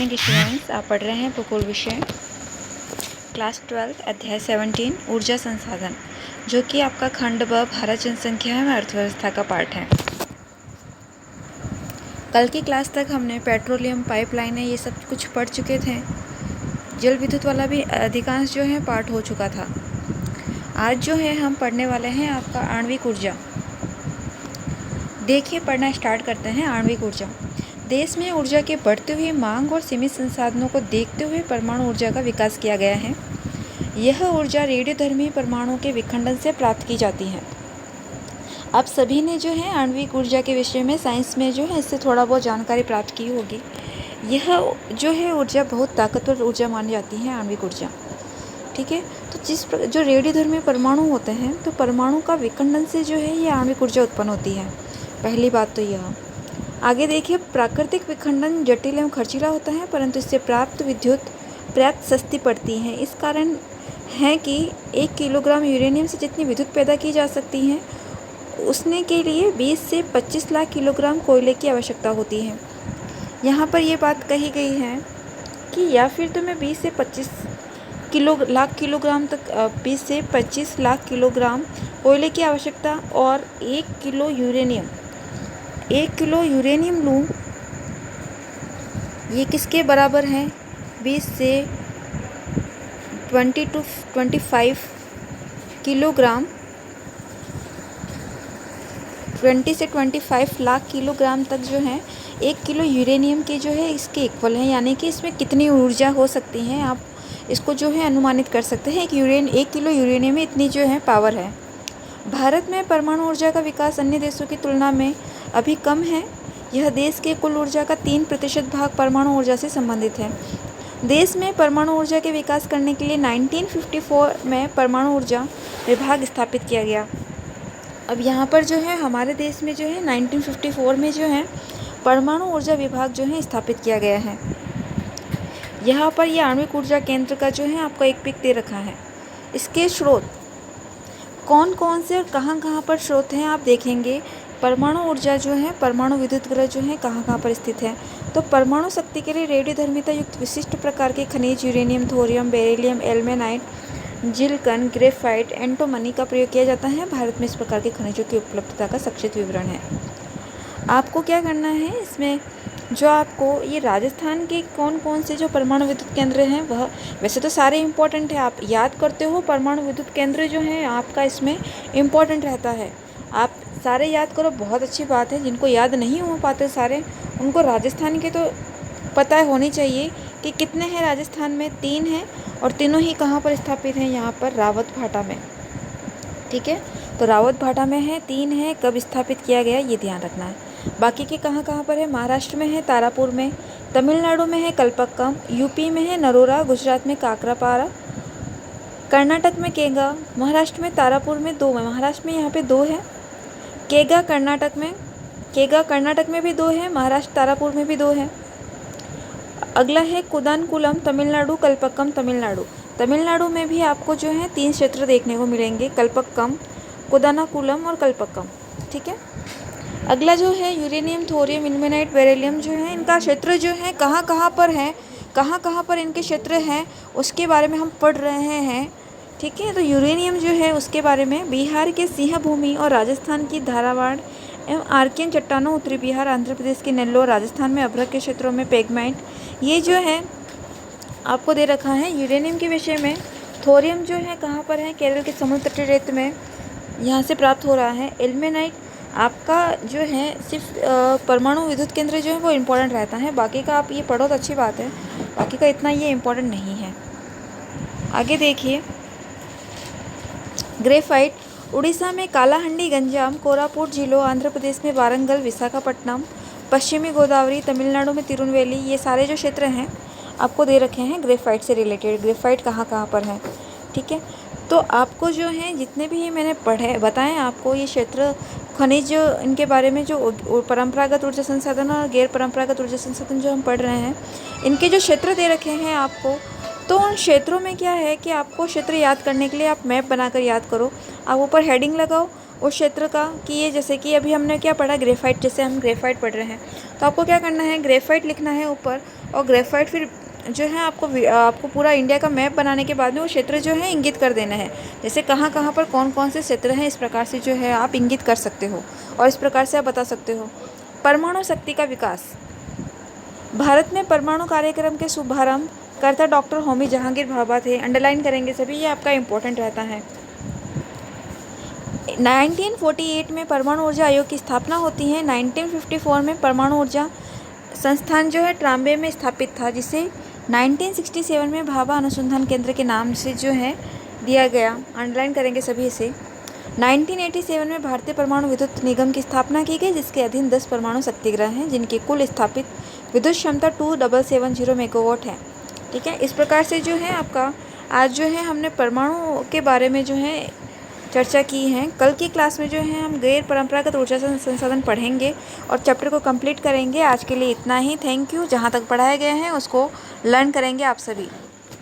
Morning students, आप पढ़ रहे हैं भूगोल विषय क्लास 12 अध्याय 17 ऊर्जा संसाधन, जो कि आपका खंड ब भारत जनसंख्या एवं अर्थव्यवस्था का पार्ट है। कल की क्लास तक हमने पेट्रोलियम, पाइपलाइनें ये सब कुछ पढ़ चुके थे। जल विद्युत वाला भी अधिकांश जो है पार्ट हो चुका था। आज जो है हम पढ़ने वाले हैं आपका आणविक ऊर्जा। देखिए, पढ़ना स्टार्ट करते हैं। आणविक ऊर्जा देश में ऊर्जा की बढ़ती हुई मांग और सीमित संसाधनों को देखते हुए परमाणु ऊर्जा का विकास किया गया है। यह ऊर्जा रेडियोधर्मी परमाणुओं के विखंडन से प्राप्त की जाती है। आप सभी ने जो है आणविक ऊर्जा के विषय में साइंस में जो है इससे थोड़ा बहुत जानकारी प्राप्त की होगी। यह जो है ऊर्जा बहुत ताकतवर ऊर्जा मानी जाती है, आणविक ऊर्जा। ठीक है, तो जो रेडियोधर्मी परमाणु होते हैं, तो परमाणु का विखंडन से जो है ये आणविक ऊर्जा उत्पन्न होती है। पहली बात तो यह। आगे देखिए, प्राकृतिक विखंडन जटिल एवं खर्चीला होता है, परंतु इससे प्राप्त विद्युत पर्याप्त सस्ती पड़ती है। इस कारण है कि 1 किलोग्राम यूरेनियम से जितनी विद्युत पैदा की जा सकती है, उसने के लिए 20 से 25 लाख किलोग्राम कोयले की आवश्यकता होती है। यहाँ पर ये बात कही गई है कि या फिर तो मैं 20 से 25 लाख किलोग्राम तक 20 से 25 लाख किलोग्राम कोयले की आवश्यकता और 1 किलो यूरेनियम लूँ। ये किसके बराबर है? 20 से 25 किलोग्राम, 20 से 25 लाख किलोग्राम तक जो है 1 किलो यूरेनियम के जो है इसके इक्वल है। यानी कि इसमें कितनी ऊर्जा हो सकती है, आप इसको जो है अनुमानित कर सकते हैं। 1 किलो यूरेनियम में इतनी जो है पावर है। भारत में परमाणु ऊर्जा का विकास अन्य देशों की तुलना में अभी कम है। यह देश के कुल ऊर्जा का 3% भाग परमाणु ऊर्जा से संबंधित है। देश में परमाणु ऊर्जा के विकास करने के लिए 1954 में परमाणु ऊर्जा विभाग स्थापित किया गया। अब यहाँ पर जो है हमारे देश में जो है 1954 में जो है परमाणु ऊर्जा विभाग जो है स्थापित किया गया है। यहाँ पर यह आणविक ऊर्जा केंद्र का जो है आपको एक पिक दे रखा है। इसके स्रोत कौन कौन से और कहाँ कहाँ पर स्रोत हैं आप देखेंगे। परमाणु ऊर्जा जो है, परमाणु विद्युत गृह जो है कहाँ कहाँ पर स्थित है। तो परमाणु शक्ति के लिए रेडियोधर्मिता युक्त विशिष्ट प्रकार के खनिज uranium, thorium, beryllium, ilmenite, zircon, graphite, antimony का प्रयोग किया जाता है। भारत में इस प्रकार के खनिजों की उपलब्धता का संक्षिप्त विवरण है। आपको क्या करना है इसमें, जो आपको ये राजस्थान के कौन कौन से जो परमाणु विद्युत केंद्र हैं, वह वैसे तो सारे इम्पोर्टेंट है, आप याद करते हो। परमाणु विद्युत केंद्र जो है आपका इसमें इम्पोर्टेंट रहता है। आप सारे याद करो, बहुत अच्छी बात है। जिनको याद नहीं हो पाते सारे, उनको राजस्थान के तो पता होनी चाहिए कि कितने हैं राजस्थान में। 3 हैं और तीनों ही कहाँ पर स्थापित हैं, यहाँ पर रावत भाटा में। ठीक है, तो रावत भाटा में है, 3 है। कब स्थापित किया गया ये ध्यान रखना है। बाकी के कहाँ कहाँ पर है? महाराष्ट्र में है तारापुर में, तमिलनाडु में है कलपक्कम, यूपी में है नरोरा, गुजरात में काकरापारा, कर्नाटक में केगा, महाराष्ट्र में तारापुर में 2 है। महाराष्ट्र में यहाँ पे 2 है। केगा कर्नाटक में भी 2 है। महाराष्ट्र तारापुर में भी 2 है। अगला है कुदानकुलम तमिलनाडु, कलपक्कम तमिलनाडु में भी आपको जो है 3 क्षेत्र देखने को मिलेंगे, कलपक्कम, कुदानाकुलम और कलपक्कम। ठीक है, अगला जो है यूरेनियम, थोरियम, इल्मेनाइट, बेरिलियम जो है इनका क्षेत्र जो है कहाँ कहाँ पर है, कहाँ कहाँ पर इनके क्षेत्र हैं, उसके बारे में हम पढ़ रहे हैं। ठीक है, तो यूरेनियम जो है उसके बारे में बिहार के सिंहभूमि और राजस्थान की धारावाड़ एवं आर्कियन चट्टानों, उत्तरी बिहार, आंध्र प्रदेश के नेल्लोर, राजस्थान में अभ्रक के क्षेत्रों में पेगमाइट, ये जो है आपको दे रखा है। यूरेनियम के विषय में थोरियम जो है कहाँ पर है, केरल के समुद्र तटीय रेत में यहाँ से प्राप्त हो रहा है। इल्मेनाइट आपका जो है सिर्फ परमाणु विद्युत केंद्र जो है वो इम्पोर्टेंट रहता है। बाकी का आप ये पढ़ो तो अच्छी बात है, बाकी का इतना ये इम्पोर्टेंट नहीं है। आगे देखिए, ग्रेफाइट उड़ीसा में कालाहंडी, गंजाम, कोरापुट जिलों, आंध्र प्रदेश में वारंगल, विशाखापट्टनम, पश्चिमी गोदावरी, तमिलनाडु में तिरुनवेली, ये सारे जो क्षेत्र हैं आपको दे रखे हैं ग्रेफाइट से रिलेटेड। ग्रेफाइट कहाँ कहाँ पर है। ठीक है, तो आपको जो है जितने भी ये मैंने पढ़े बताएं आपको, ये क्षेत्र खनिज इनके बारे में जो परंपरागत ऊर्जा संसाधन और गैर परंपरागत ऊर्जा संसाधन जो हम पढ़ रहे हैं, इनके जो क्षेत्र दे रखे हैं आपको, तो उन क्षेत्रों में क्या है कि आपको क्षेत्र याद करने के लिए आप मैप बनाकर याद करो। आप ऊपर हेडिंग लगाओ उस क्षेत्र का कि ये जैसे कि अभी हमने क्या पढ़ा ग्रेफाइट, जैसे हम ग्रेफाइट पढ़ रहे हैं तो आपको क्या करना है, ग्रेफाइट लिखना है ऊपर। और ग्रेफाइट फिर जो है आपको पूरा इंडिया का मैप बनाने के बाद में वो क्षेत्र जो है इंगित कर देना है, जैसे कहाँ कहाँ पर कौन कौन से क्षेत्र हैं, इस प्रकार से जो है आप इंगित कर सकते हो और इस प्रकार से आप बता सकते हो। परमाणु शक्ति का विकास। भारत में परमाणु कार्यक्रम के शुभारंभ कर्ता डॉक्टर होमी जहांगीर भाभा थे। अंडरलाइन करेंगे सभी, ये आपका इंपॉर्टेंट रहता है। 1948 में परमाणु ऊर्जा आयोग की स्थापना होती है। 1954 में परमाणु ऊर्जा संस्थान जो है ट्राम्बे में स्थापित था, जिसे 1967 में भाभा अनुसंधान केंद्र के नाम से जो है दिया गया। अंडरलाइन करेंगे सभी इसे। 1987 में भारतीय परमाणु विद्युत निगम की स्थापना की गई, जिसके अधीन 10 परमाणु शक्तिगृह हैं, जिनकी कुल स्थापित विद्युत क्षमता 2770 मेगावाट है। ठीक है, इस प्रकार से जो है आपका आज जो है हमने परमाणु के बारे में जो है चर्चा की है। कल की क्लास में जो है हम गैर परंपरागत ऊर्जा संसाधन पढ़ेंगे और चैप्टर को कंप्लीट करेंगे। आज के लिए इतना ही। Thank you. जहाँ तक पढ़ाया गया है उसको लर्न करेंगे आप सभी।